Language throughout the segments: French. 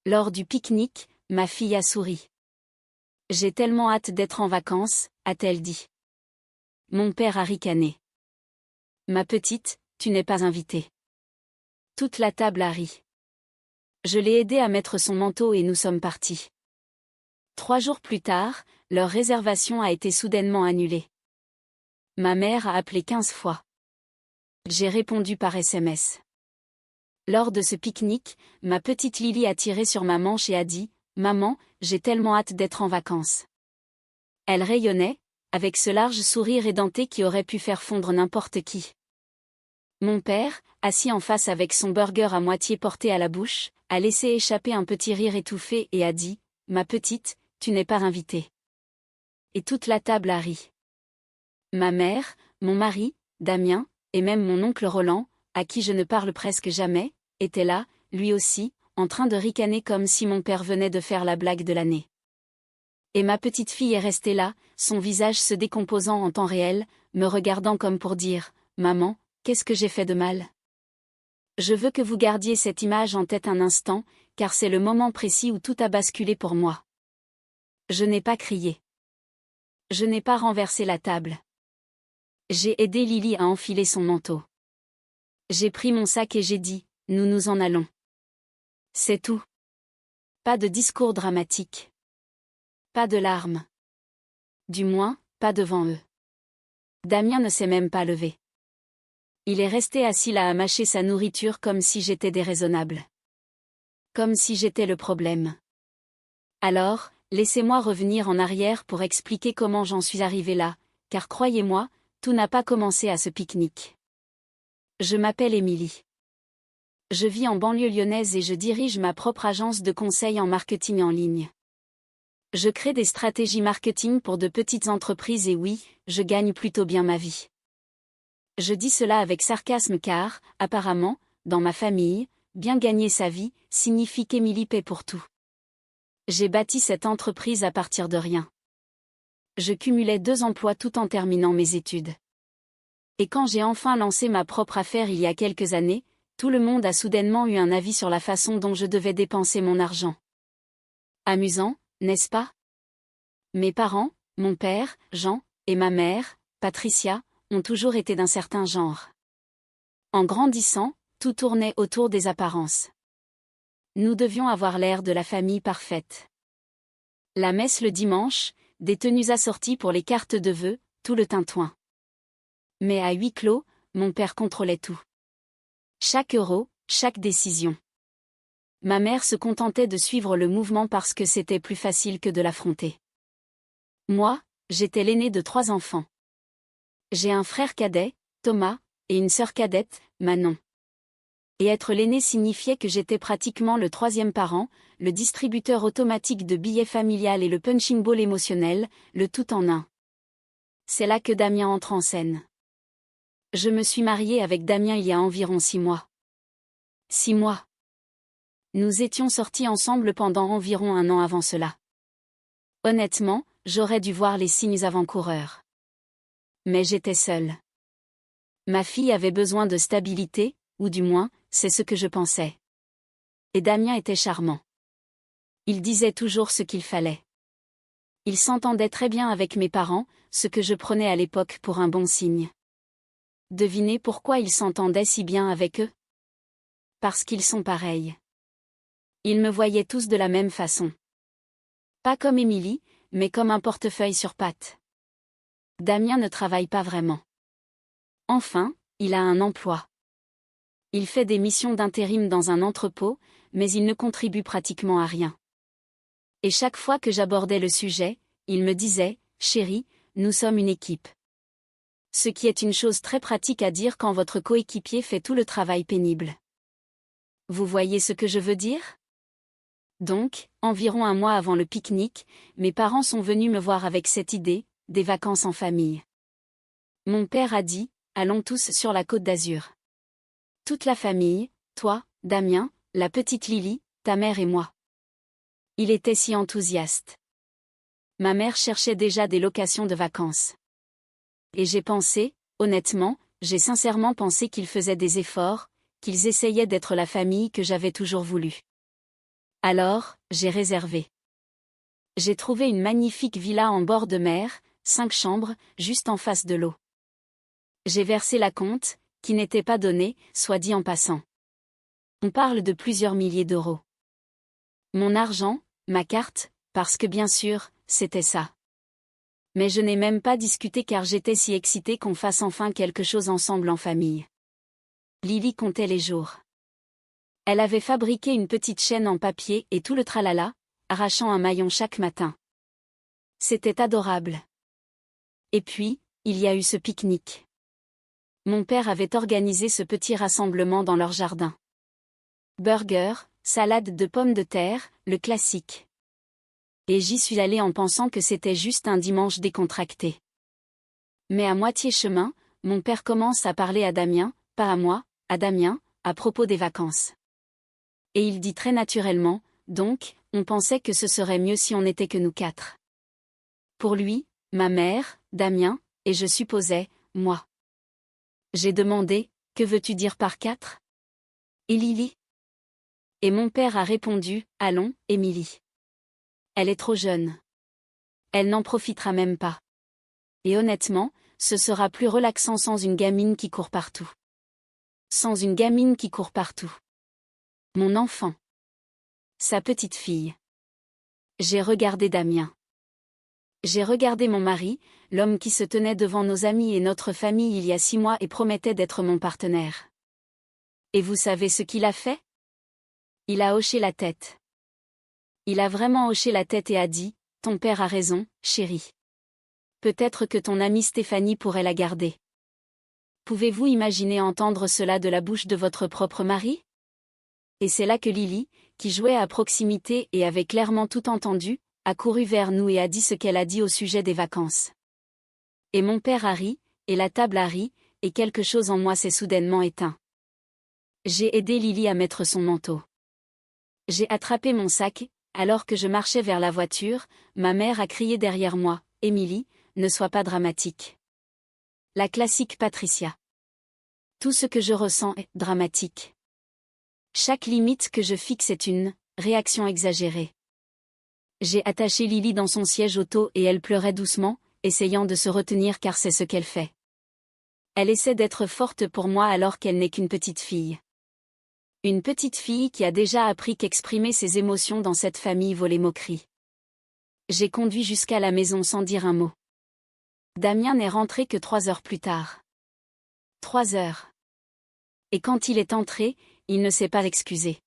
Lors du pique-nique, ma fille a souri. J'ai tellement hâte d'être en vacances, a-t-elle dit. Mon père a ricané. Ma petite, tu n'es pas invitée. Toute la table a ri. Je l'ai aidée à mettre son manteau et nous sommes partis. 3 jours plus tard, leur réservation a été soudainement annulée. Ma mère a appelé 15 fois. J'ai répondu par SMS. Lors de ce pique-nique, ma petite Lily a tiré sur ma manche et a dit « Maman, j'ai tellement hâte d'être en vacances. » Elle rayonnait, avec ce large sourire édenté qui aurait pu faire fondre n'importe qui. Mon père, assis en face avec son burger à moitié porté à la bouche, a laissé échapper un petit rire étouffé et a dit « Ma petite, tu n'es pas invitée. » Et toute la table a ri. Ma mère, mon mari, Damien, et même mon oncle Roland, à qui je ne parle presque jamais, était là, lui aussi, en train de ricaner comme si mon père venait de faire la blague de l'année. Et ma petite fille est restée là, son visage se décomposant en temps réel, me regardant comme pour dire « Maman, qu'est-ce que j'ai fait de mal ?» Je veux que vous gardiez cette image en tête un instant, car c'est le moment précis où tout a basculé pour moi. Je n'ai pas crié. Je n'ai pas renversé la table. J'ai aidé Lily à enfiler son manteau. J'ai pris mon sac et j'ai dit « Nous nous en allons. » C'est tout. Pas de discours dramatique. Pas de larmes. Du moins, pas devant eux. Damien ne s'est même pas levé. Il est resté assis là à mâcher sa nourriture comme si j'étais déraisonnable. Comme si j'étais le problème. Alors, laissez-moi revenir en arrière pour expliquer comment j'en suis arrivé là, car croyez-moi, tout n'a pas commencé à ce pique-nique. Je m'appelle Émilie. Je vis en banlieue lyonnaise et je dirige ma propre agence de conseil en marketing en ligne. Je crée des stratégies marketing pour de petites entreprises et oui, je gagne plutôt bien ma vie. Je dis cela avec sarcasme car, apparemment, dans ma famille, bien gagner sa vie signifie qu'Émilie paie pour tout. J'ai bâti cette entreprise à partir de rien. Je cumulais 2 emplois tout en terminant mes études. Et quand j'ai enfin lancé ma propre affaire il y a quelques années, tout le monde a soudainement eu un avis sur la façon dont je devais dépenser mon argent. Amusant, n'est-ce pas? Mes parents, mon père, Jean, et ma mère, Patricia, ont toujours été d'un certain genre. En grandissant, tout tournait autour des apparences. Nous devions avoir l'air de la famille parfaite. La messe le dimanche, des tenues assorties pour les cartes de vœux, tout le tintouin. Mais à huis clos, mon père contrôlait tout. Chaque euro, chaque décision. Ma mère se contentait de suivre le mouvement parce que c'était plus facile que de l'affronter. Moi, j'étais l'aîné de 3 enfants. J'ai un frère cadet, Thomas, et une sœur cadette, Manon. Et être l'aîné signifiait que j'étais pratiquement le 3e parent, le distributeur automatique de billets familial et le punching ball émotionnel, le tout en un. C'est là que Damien entre en scène. Je me suis mariée avec Damien il y a environ 6 mois. 6 mois. Nous étions sortis ensemble pendant environ 1 an avant cela. Honnêtement, j'aurais dû voir les signes avant-coureurs. Mais j'étais seule. Ma fille avait besoin de stabilité, ou du moins, c'est ce que je pensais. Et Damien était charmant. Il disait toujours ce qu'il fallait. Il s'entendait très bien avec mes parents, ce que je prenais à l'époque pour un bon signe. Devinez pourquoi il s'entendait si bien avec eux? Parce qu'ils sont pareils. Ils me voyaient tous de la même façon. Pas comme Émilie, mais comme un portefeuille sur pattes. Damien ne travaille pas vraiment. Enfin, il a un emploi. Il fait des missions d'intérim dans un entrepôt, mais il ne contribue pratiquement à rien. Et chaque fois que j'abordais le sujet, il me disait « Chérie, nous sommes une équipe ». Ce qui est une chose très pratique à dire quand votre coéquipier fait tout le travail pénible. Vous voyez ce que je veux dire? Donc, environ 1 mois avant le pique-nique, mes parents sont venus me voir avec cette idée, des vacances en famille. Mon père a dit « Allons tous sur la Côte d'Azur. Toute la famille, toi, Damien, la petite Lily, ta mère et moi. » Il était si enthousiaste. Ma mère cherchait déjà des locations de vacances. Et j'ai pensé, honnêtement, j'ai sincèrement pensé qu'ils faisaient des efforts, qu'ils essayaient d'être la famille que j'avais toujours voulu. Alors, j'ai réservé. J'ai trouvé une magnifique villa en bord de mer, 5 chambres, juste en face de l'eau. J'ai versé la compte, qui n'était pas donnée, soit dit en passant. On parle de plusieurs milliers d'euros. Mon argent, ma carte, parce que bien sûr, c'était ça. Mais je n'ai même pas discuté car j'étais si excitée qu'on fasse enfin quelque chose ensemble en famille. Lily comptait les jours. Elle avait fabriqué une petite chaîne en papier et tout le tralala, arrachant un maillon chaque matin. C'était adorable. Et puis, il y a eu ce pique-nique. Mon père avait organisé ce petit rassemblement dans leur jardin. Burger, salade de pommes de terre, le classique. Et j'y suis allée en pensant que c'était juste un dimanche décontracté. Mais à moitié chemin, mon père commence à parler à Damien, pas à moi, à Damien, à propos des vacances. Et il dit très naturellement, donc, on pensait que ce serait mieux si on n'était que nous 4. Pour lui, ma mère, Damien, et je supposais, moi. J'ai demandé, que veux-tu dire par 4 ? Et Lily ? Et mon père a répondu, allons, Émilie. Elle est trop jeune. Elle n'en profitera même pas. Et honnêtement, ce sera plus relaxant sans une gamine qui court partout. Sans une gamine qui court partout. Mon enfant. Sa petite fille. J'ai regardé Damien. J'ai regardé mon mari, l'homme qui se tenait devant nos amis et notre famille il y a 6 mois et promettait d'être mon partenaire. Et vous savez ce qu'il a fait ? Il a hoché la tête. Il a vraiment hoché la tête et a dit, « Ton père a raison, chérie. Peut-être que ton amie Stéphanie pourrait la garder. » Pouvez-vous imaginer entendre cela de la bouche de votre propre mari ? Et c'est là que Lily, qui jouait à proximité et avait clairement tout entendu, a couru vers nous et a dit ce qu'elle a dit au sujet des vacances. Et mon père a ri, et la table a ri, et quelque chose en moi s'est soudainement éteint. J'ai aidé Lily à mettre son manteau. J'ai attrapé mon sac. Alors que je marchais vers la voiture, ma mère a crié derrière moi, « Émilie, ne sois pas dramatique. » La classique Patricia. Tout ce que je ressens est dramatique. Chaque limite que je fixe est une réaction exagérée. J'ai attaché Lily dans son siège auto et elle pleurait doucement, essayant de se retenir car c'est ce qu'elle fait. Elle essaie d'être forte pour moi alors qu'elle n'est qu'une petite fille. Une petite fille qui a déjà appris qu'exprimer ses émotions dans cette famille vaut les moqueries. J'ai conduit jusqu'à la maison sans dire un mot. Damien n'est rentré que 3 heures plus tard. 3 heures. Et quand il est entré, il ne s'est pas excusé.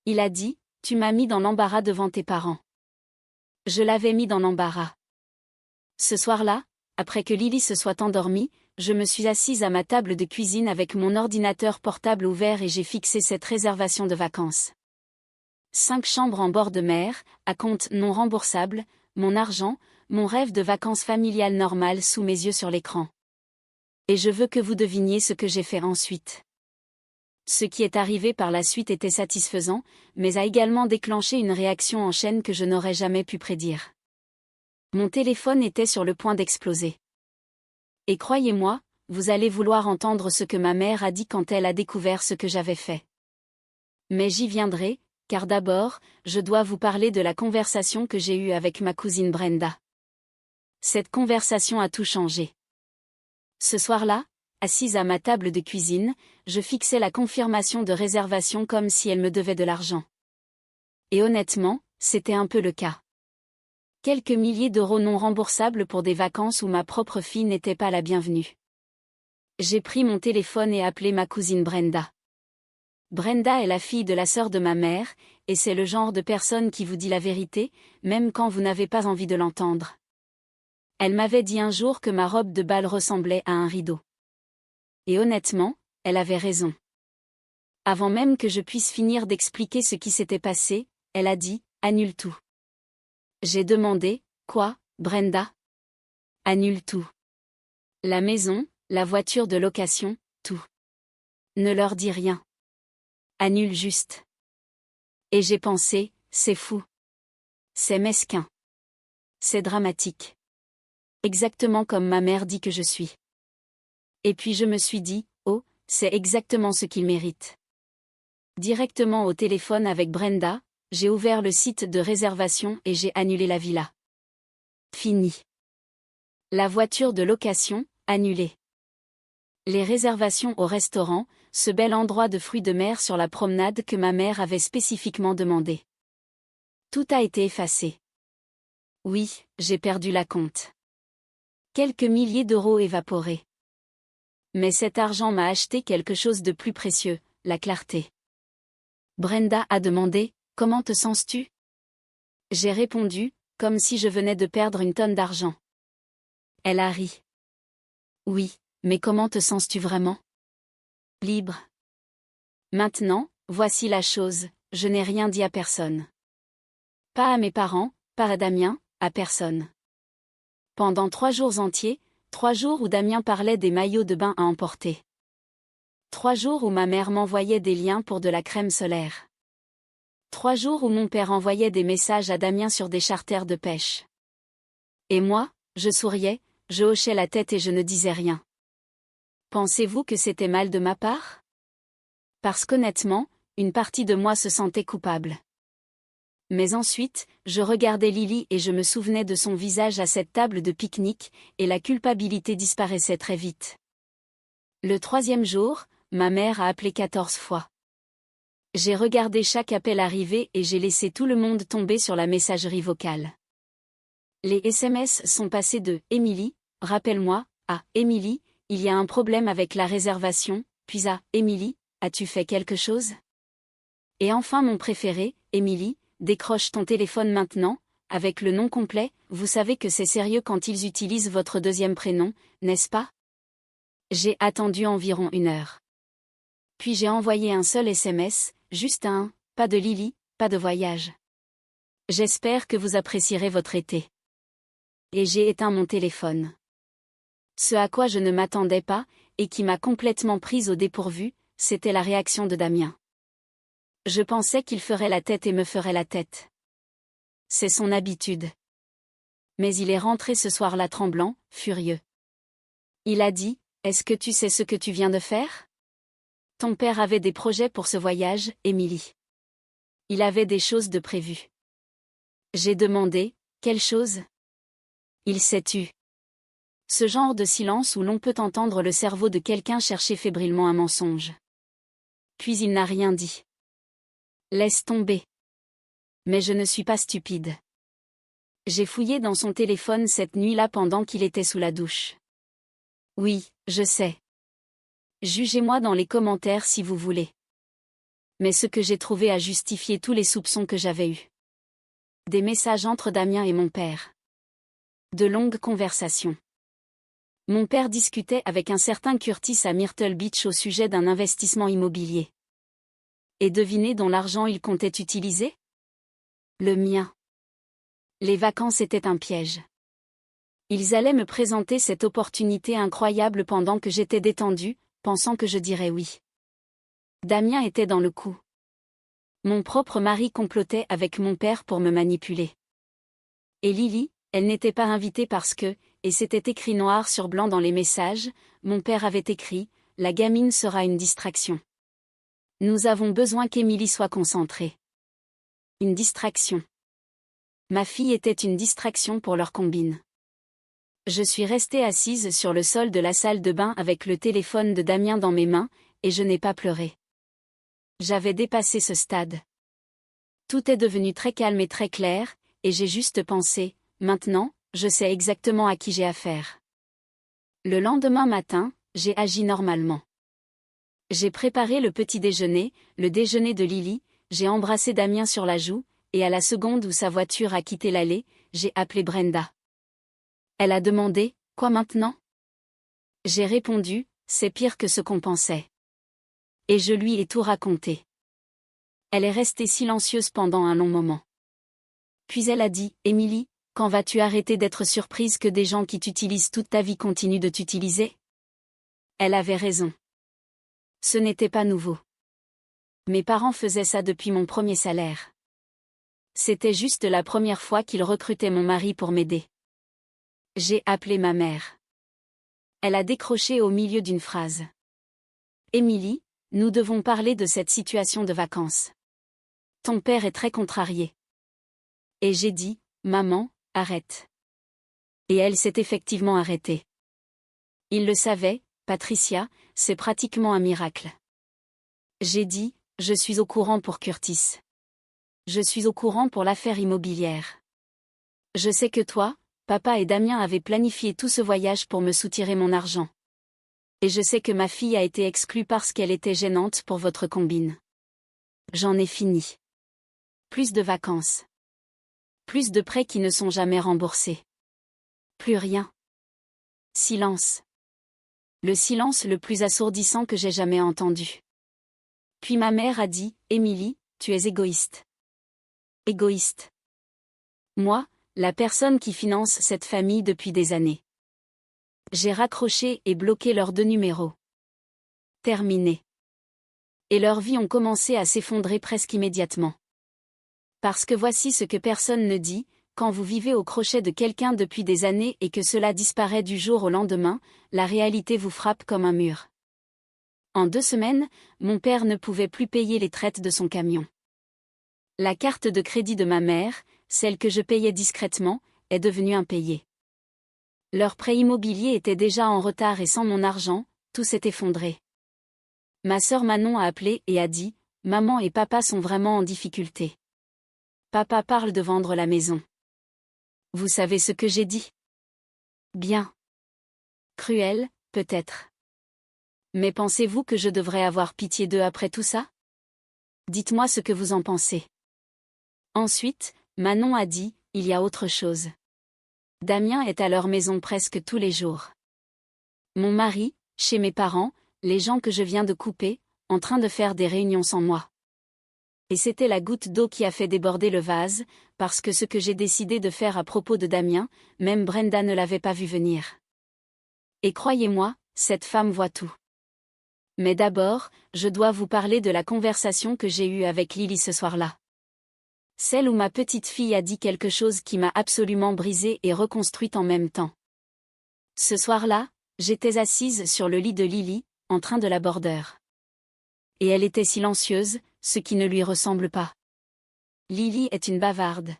Il a dit, « Tu m'as mis dans l'embarras devant tes parents. » Je l'avais mis dans l'embarras. Ce soir-là, après que Lily se soit endormie, je me suis assise à ma table de cuisine avec mon ordinateur portable ouvert et j'ai fixé cette réservation de vacances. 5 chambres en bord de mer, à compte non remboursable, mon argent, mon rêve de vacances familiales normales sous mes yeux sur l'écran. Et je veux que vous deviniez ce que j'ai fait ensuite. Ce qui est arrivé par la suite était satisfaisant, mais a également déclenché une réaction en chaîne que je n'aurais jamais pu prédire. Mon téléphone était sur le point d'exploser. Et croyez-moi, vous allez vouloir entendre ce que ma mère a dit quand elle a découvert ce que j'avais fait. Mais j'y viendrai, car d'abord, je dois vous parler de la conversation que j'ai eue avec ma cousine Brenda. Cette conversation a tout changé. Ce soir-là, assise à ma table de cuisine, je fixais la confirmation de réservation comme si elle me devait de l'argent. Et honnêtement, c'était un peu le cas. Quelques milliers d'euros non remboursables pour des vacances où ma propre fille n'était pas la bienvenue. J'ai pris mon téléphone et appelé ma cousine Brenda. Brenda est la fille de la sœur de ma mère, et c'est le genre de personne qui vous dit la vérité, même quand vous n'avez pas envie de l'entendre. Elle m'avait dit un jour que ma robe de bal ressemblait à un rideau. Et honnêtement, elle avait raison. Avant même que je puisse finir d'expliquer ce qui s'était passé, elle a dit, « Annule tout. » J'ai demandé, « Quoi, Brenda ? » Annule tout. La maison, la voiture de location, tout. Ne leur dis rien. Annule juste. Et j'ai pensé, c'est fou. C'est mesquin. C'est dramatique. Exactement comme ma mère dit que je suis. Et puis je me suis dit, oh, c'est exactement ce qu'il mérite. Directement au téléphone avec Brenda, j'ai ouvert le site de réservation et j'ai annulé la villa. Fini. La voiture de location, annulée. Les réservations au restaurant, ce bel endroit de fruits de mer sur la promenade que ma mère avait spécifiquement demandé. Tout a été effacé. Oui, j'ai perdu la compte. Quelques milliers d'euros évaporés. Mais cet argent m'a acheté quelque chose de plus précieux, la clarté. Brenda a demandé, « Comment te sens-tu » J'ai répondu, comme si je venais de perdre une tonne d'argent. Elle a ri. Oui, mais comment te sens-tu vraiment ? Libre. Maintenant, voici la chose, je n'ai rien dit à personne. Pas à mes parents, pas à Damien, à personne. Pendant 3 jours entiers, 3 jours où Damien parlait des maillots de bain à emporter. 3 jours où ma mère m'envoyait des liens pour de la crème solaire. 3 jours où mon père envoyait des messages à Damien sur des charters de pêche. Et moi, je souriais, je hochais la tête et je ne disais rien. Pensez-vous que c'était mal de ma part ? Parce qu'honnêtement, une partie de moi se sentait coupable. Mais ensuite, je regardais Lily et je me souvenais de son visage à cette table de pique-nique, et la culpabilité disparaissait très vite. Le 3e jour, ma mère a appelé 14 fois. J'ai regardé chaque appel arriver et j'ai laissé tout le monde tomber sur la messagerie vocale. Les SMS sont passés de « Émilie, rappelle-moi » à « Émilie, il y a un problème avec la réservation », puis à « Émilie, as-tu fait quelque chose ?» Et enfin mon préféré, « Émilie, décroche ton téléphone maintenant », avec le nom complet, vous savez que c'est sérieux quand ils utilisent votre 2e prénom, n'est-ce pas ? J'ai attendu environ 1 heure. Puis j'ai envoyé un seul SMS, juste un, pas de Lily, pas de voyage. J'espère que vous apprécierez votre été. Et j'ai éteint mon téléphone. Ce à quoi je ne m'attendais pas, et qui m'a complètement prise au dépourvu, c'était la réaction de Damien. Je pensais qu'il ferait la tête et me ferait la tête. C'est son habitude. Mais il est rentré ce soir-là tremblant, furieux. Il a dit, « Est-ce que tu sais ce que tu viens de faire ? Ton père avait des projets pour ce voyage, Émilie. Il avait des choses de prévues. » J'ai demandé, « Quelle chose ?» Il s'est tu. Ce genre de silence où l'on peut entendre le cerveau de quelqu'un chercher fébrilement un mensonge. Puis il n'a rien dit. Laisse tomber. Mais je ne suis pas stupide. J'ai fouillé dans son téléphone cette nuit-là pendant qu'il était sous la douche. Oui, je sais. Jugez-moi dans les commentaires si vous voulez. Mais ce que j'ai trouvé a justifié tous les soupçons que j'avais eus. Des messages entre Damien et mon père. De longues conversations. Mon père discutait avec un certain Curtis à Myrtle Beach au sujet d'un investissement immobilier. Et devinez dont l'argent il comptait utiliser ? Le mien. Les vacances étaient un piège. Ils allaient me présenter cette opportunité incroyable pendant que j'étais détendue, pensant que je dirais oui. Damien était dans le coup. Mon propre mari complotait avec mon père pour me manipuler. Et Lily, elle n'était pas invitée parce que, et c'était écrit noir sur blanc dans les messages, mon père avait écrit, « La gamine sera une distraction. Nous avons besoin qu'Émilie soit concentrée. » Une distraction. Ma fille était une distraction pour leur combine. Je suis restée assise sur le sol de la salle de bain avec le téléphone de Damien dans mes mains, et je n'ai pas pleuré. J'avais dépassé ce stade. Tout est devenu très calme et très clair, et j'ai juste pensé, maintenant, je sais exactement à qui j'ai affaire. Le lendemain matin, j'ai agi normalement. J'ai préparé le petit déjeuner, le déjeuner de Lily, j'ai embrassé Damien sur la joue, et à la seconde où sa voiture a quitté l'allée, j'ai appelé Brenda. Elle a demandé, « Quoi maintenant ?» J'ai répondu, « C'est pire que ce qu'on pensait. » Et je lui ai tout raconté. Elle est restée silencieuse pendant un long moment. Puis elle a dit, « Émilie, quand vas-tu arrêter d'être surprise que des gens qui t'utilisent toute ta vie continuent de t'utiliser ?» Elle avait raison. Ce n'était pas nouveau. Mes parents faisaient ça depuis mon premier salaire. C'était juste la première fois qu'ils recrutaient mon mari pour m'aider. J'ai appelé ma mère. Elle a décroché au milieu d'une phrase. « Émilie, nous devons parler de cette situation de vacances. » Ton père est très contrarié. Et j'ai dit, maman, arrête. Et elle s'est effectivement arrêtée. Il le savait, Patricia, c'est pratiquement un miracle. J'ai dit, je suis au courant pour Curtis. Je suis au courant pour l'affaire immobilière. Je sais que toi, papa et Damien avaient planifié tout ce voyage pour me soutirer mon argent. Et je sais que ma fille a été exclue parce qu'elle était gênante pour votre combine. J'en ai fini. Plus de vacances. Plus de prêts qui ne sont jamais remboursés. Plus rien. Silence. Le silence le plus assourdissant que j'ai jamais entendu. Puis ma mère a dit, Émilie, tu es égoïste. Égoïste. Moi, la personne qui finance cette famille depuis des années. J'ai raccroché et bloqué leurs 2 numéros. Terminé. Et leurs vies ont commencé à s'effondrer presque immédiatement. Parce que voici ce que personne ne dit, quand vous vivez au crochet de quelqu'un depuis des années et que cela disparaît du jour au lendemain, la réalité vous frappe comme un mur. En 2 semaines, mon père ne pouvait plus payer les traites de son camion. La carte de crédit de ma mère, celle que je payais discrètement, est devenue impayée. Leur prêt immobilier était déjà en retard et sans mon argent, tout s'est effondré. Ma sœur Manon a appelé et a dit, maman et papa sont vraiment en difficulté. Papa parle de vendre la maison. Vous savez ce que j'ai dit? Bien. Cruel, peut-être. Mais pensez-vous que je devrais avoir pitié d'eux après tout ça? Dites-moi ce que vous en pensez. Ensuite, Manon a dit, il y a autre chose. Damien est à leur maison presque tous les jours. Mon mari, chez mes parents, les gens que je viens de couper, en train de faire des réunions sans moi. Et c'était la goutte d'eau qui a fait déborder le vase, parce que ce que j'ai décidé de faire à propos de Damien, même Brenda ne l'avait pas vu venir. Et croyez-moi, cette femme voit tout. Mais d'abord, je dois vous parler de la conversation que j'ai eue avec Lily ce soir-là. Celle où ma petite fille a dit quelque chose qui m'a absolument brisée et reconstruite en même temps. Ce soir-là, j'étais assise sur le lit de Lily, en train de la border. Et elle était silencieuse, ce qui ne lui ressemble pas. Lily est une bavarde.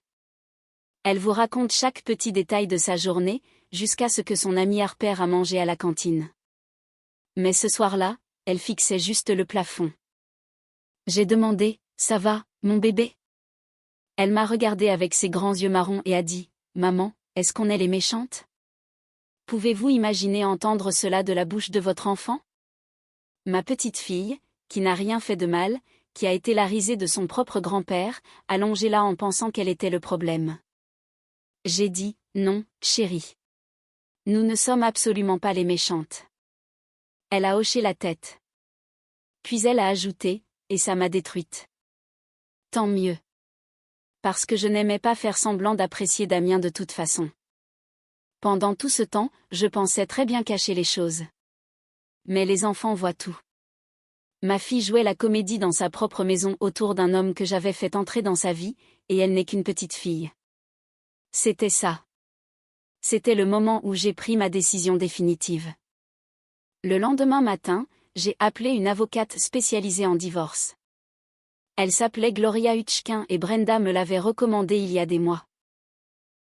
Elle vous raconte chaque petit détail de sa journée, jusqu'à ce que son ami Harper a mangé à la cantine. Mais ce soir-là, elle fixait juste le plafond. J'ai demandé, ça va, mon bébé? Elle m'a regardé avec ses grands yeux marrons et a dit, maman, est-ce qu'on est les méchantes? Pouvez-vous imaginer entendre cela de la bouche de votre enfant? Ma petite fille, qui n'a rien fait de mal, qui a été la risée de son propre grand-père, allongée là en pensant qu'elle était le problème. J'ai dit, non, chérie. Nous ne sommes absolument pas les méchantes. Elle a hoché la tête. Puis elle a ajouté, et ça m'a détruite. Tant mieux. Parce que je n'aimais pas faire semblant d'apprécier Damien de toute façon. Pendant tout ce temps, je pensais très bien cacher les choses. Mais les enfants voient tout. Ma fille jouait la comédie dans sa propre maison autour d'un homme que j'avais fait entrer dans sa vie, et elle n'est qu'une petite fille. C'était ça. C'était le moment où j'ai pris ma décision définitive. Le lendemain matin, j'ai appelé une avocate spécialisée en divorce. Elle s'appelait Gloria Hutchkin et Brenda me l'avait recommandée il y a des mois.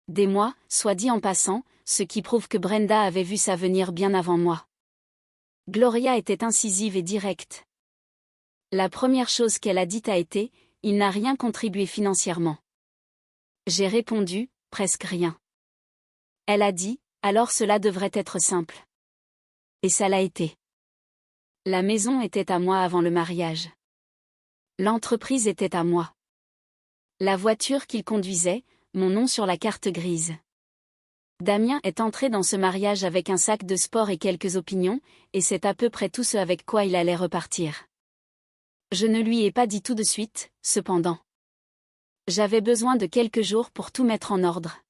Des mois, soit dit en passant, ce qui prouve que Brenda avait vu ça venir bien avant moi. Gloria était incisive et directe. La première chose qu'elle a dite a été, il n'a rien contribué financièrement. J'ai répondu, presque rien. Elle a dit, alors cela devrait être simple. Et ça l'a été. La maison était à moi avant le mariage. L'entreprise était à moi. La voiture qu'il conduisait, mon nom sur la carte grise. Damien est entré dans ce mariage avec un sac de sport et quelques opinions, et c'est à peu près tout ce avec quoi il allait repartir. Je ne lui ai pas dit tout de suite, cependant. J'avais besoin de quelques jours pour tout mettre en ordre.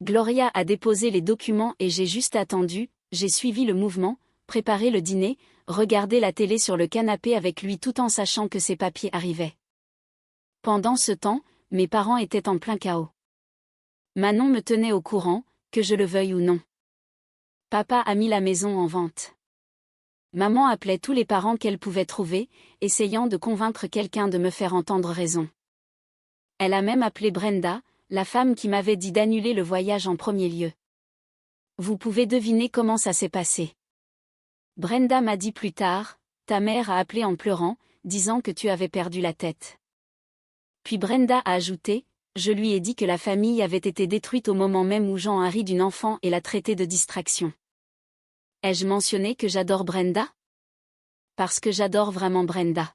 Gloria a déposé les documents et j'ai juste attendu, j'ai suivi le mouvement, préparé le dîner, regardé la télé sur le canapé avec lui tout en sachant que ses papiers arrivaient. Pendant ce temps, mes parents étaient en plein chaos. Manon me tenait au courant, que je le veuille ou non. Papa a mis la maison en vente. Maman appelait tous les parents qu'elle pouvait trouver, essayant de convaincre quelqu'un de me faire entendre raison. Elle a même appelé Brenda, la femme qui m'avait dit d'annuler le voyage en premier lieu. Vous pouvez deviner comment ça s'est passé. Brenda m'a dit plus tard, ta mère a appelé en pleurant, disant que tu avais perdu la tête. Puis Brenda a ajouté, je lui ai dit que la famille avait été détruite au moment même où Jean a ri d'une enfant et l'a traitée de distraction. Ai-je mentionné que j'adore Brenda? Parce que j'adore vraiment Brenda.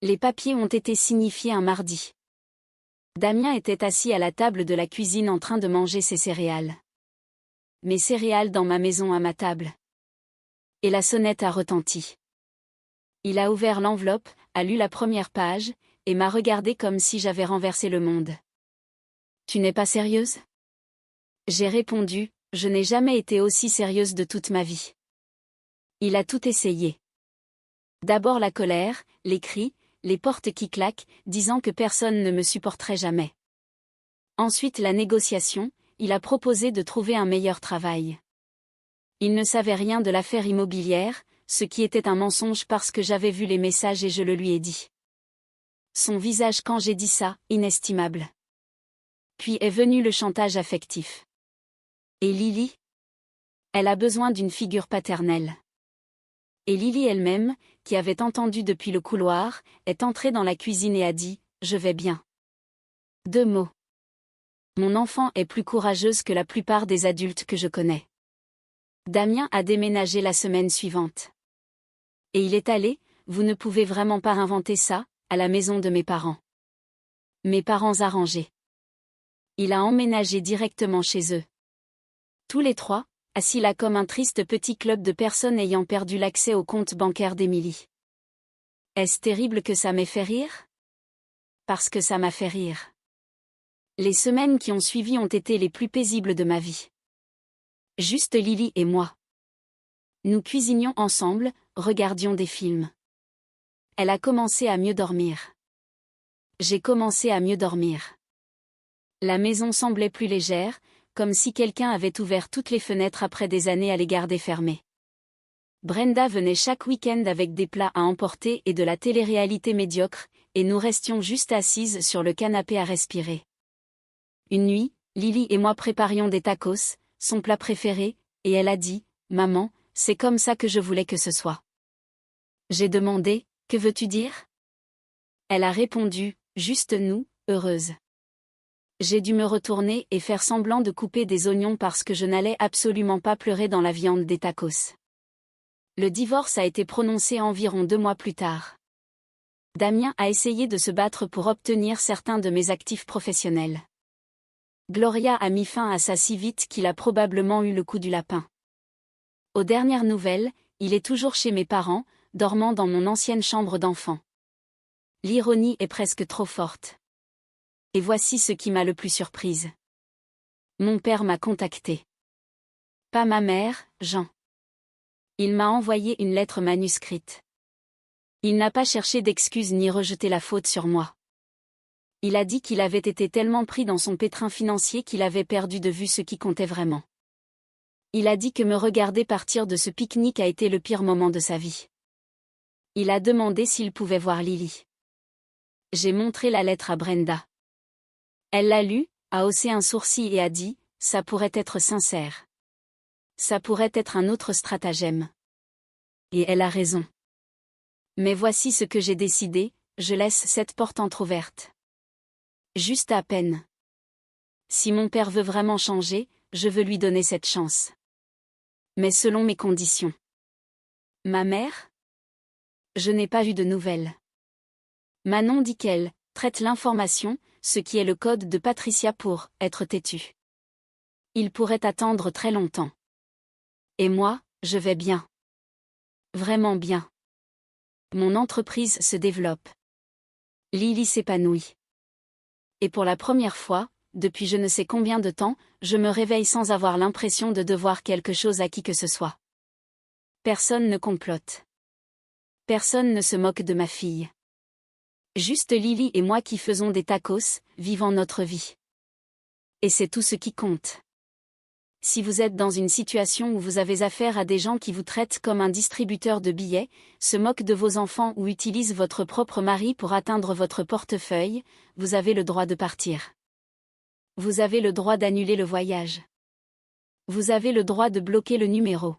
Les papiers ont été signifiés un mardi. Damien était assis à la table de la cuisine en train de manger ses céréales. Mes céréales dans ma maison à ma table. Et la sonnette a retenti. Il a ouvert l'enveloppe, a lu la première page, et m'a regardé comme si j'avais renversé le monde. Tu n'es pas sérieuse? J'ai répondu, je n'ai jamais été aussi sérieuse de toute ma vie. Il a tout essayé. D'abord la colère, les cris, les portes qui claquent, disant que personne ne me supporterait jamais. Ensuite la négociation, il a proposé de trouver un meilleur travail. Il ne savait rien de l'affaire immobilière, ce qui était un mensonge parce que j'avais vu les messages et je le lui ai dit. Son visage quand j'ai dit ça, inestimable. Puis est venu le chantage affectif. Et Lily? Elle a besoin d'une figure paternelle. Et Lily elle-même, qui avait entendu depuis le couloir, est entrée dans la cuisine et a dit « Je vais bien ». 2 mots. Mon enfant est plus courageuse que la plupart des adultes que je connais. Damien a déménagé la semaine suivante. Et il est allé, vous ne pouvez vraiment pas inventer ça, à la maison de mes parents. Mes parents arrangés. Il a emménagé directement chez eux. Tous les 3, assis là comme un triste petit club de personnes ayant perdu l'accès au compte bancaire d'Émilie. Est-ce terrible que ça m'ait fait rire? Parce que ça m'a fait rire. Les semaines qui ont suivi ont été les plus paisibles de ma vie. Juste Lily et moi. Nous cuisinions ensemble, regardions des films. Elle a commencé à mieux dormir. J'ai commencé à mieux dormir. La maison semblait plus légère, comme si quelqu'un avait ouvert toutes les fenêtres après des années à les garder fermées. Brenda venait chaque week-end avec des plats à emporter et de la télé-réalité médiocre, et nous restions juste assises sur le canapé à respirer. Une nuit, Lily et moi préparions des tacos, son plat préféré, et elle a dit « Maman, c'est comme ça que je voulais que ce soit. » J'ai demandé « Que veux-tu dire ?» Elle a répondu « Juste nous, heureuses. » J'ai dû me retourner et faire semblant de couper des oignons parce que je n'allais absolument pas pleurer dans la viande des tacos. Le divorce a été prononcé environ 2 mois plus tard. Damien a essayé de se battre pour obtenir certains de mes actifs professionnels. Gloria a mis fin à ça si vite qu'il a probablement eu le coup du lapin. Aux dernières nouvelles, il est toujours chez mes parents, dormant dans mon ancienne chambre d'enfant. L'ironie est presque trop forte. Et voici ce qui m'a le plus surprise. Mon père m'a contacté. Pas ma mère, Jean. Il m'a envoyé une lettre manuscrite. Il n'a pas cherché d'excuses ni rejeté la faute sur moi. Il a dit qu'il avait été tellement pris dans son pétrin financier qu'il avait perdu de vue ce qui comptait vraiment. Il a dit que me regarder partir de ce pique-nique a été le pire moment de sa vie. Il a demandé s'il pouvait voir Lily. J'ai montré la lettre à Brenda. Elle l'a lue, a haussé un sourcil et a dit « Ça pourrait être sincère. Ça pourrait être un autre stratagème. » Et elle a raison. Mais voici ce que j'ai décidé, je laisse cette porte entr'ouverte. Juste à peine. Si mon père veut vraiment changer, je veux lui donner cette chance. Mais selon mes conditions. Ma mère? Je n'ai pas eu de nouvelles. Manon dit qu'elle traite l'information, ce qui est le code de Patricia pour être têtue. Il pourrait attendre très longtemps. Et moi, je vais bien. Vraiment bien. Mon entreprise se développe. Lily s'épanouit. Et pour la première fois, depuis je ne sais combien de temps, je me réveille sans avoir l'impression de devoir quelque chose à qui que ce soit. Personne ne complote. Personne ne se moque de ma fille. Juste Lily et moi qui faisons des tacos, vivant notre vie. Et c'est tout ce qui compte. Si vous êtes dans une situation où vous avez affaire à des gens qui vous traitent comme un distributeur de billets, se moquent de vos enfants ou utilisent votre propre mari pour atteindre votre portefeuille, vous avez le droit de partir. Vous avez le droit d'annuler le voyage. Vous avez le droit de bloquer le numéro.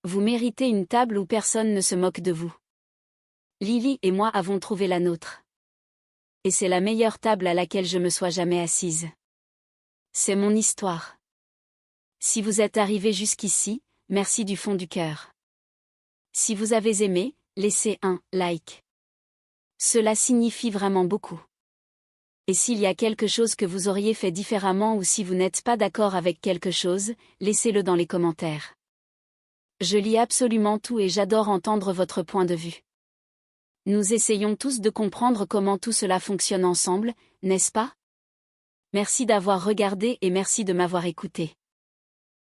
Vous méritez une table où personne ne se moque de vous. Lily et moi avons trouvé la nôtre. Et c'est la meilleure table à laquelle je me sois jamais assise. C'est mon histoire. Si vous êtes arrivé jusqu'ici, merci du fond du cœur. Si vous avez aimé, laissez un like. Cela signifie vraiment beaucoup. Et s'il y a quelque chose que vous auriez fait différemment ou si vous n'êtes pas d'accord avec quelque chose, laissez-le dans les commentaires. Je lis absolument tout et j'adore entendre votre point de vue. Nous essayons tous de comprendre comment tout cela fonctionne ensemble, n'est-ce pas? Merci d'avoir regardé et merci de m'avoir écouté.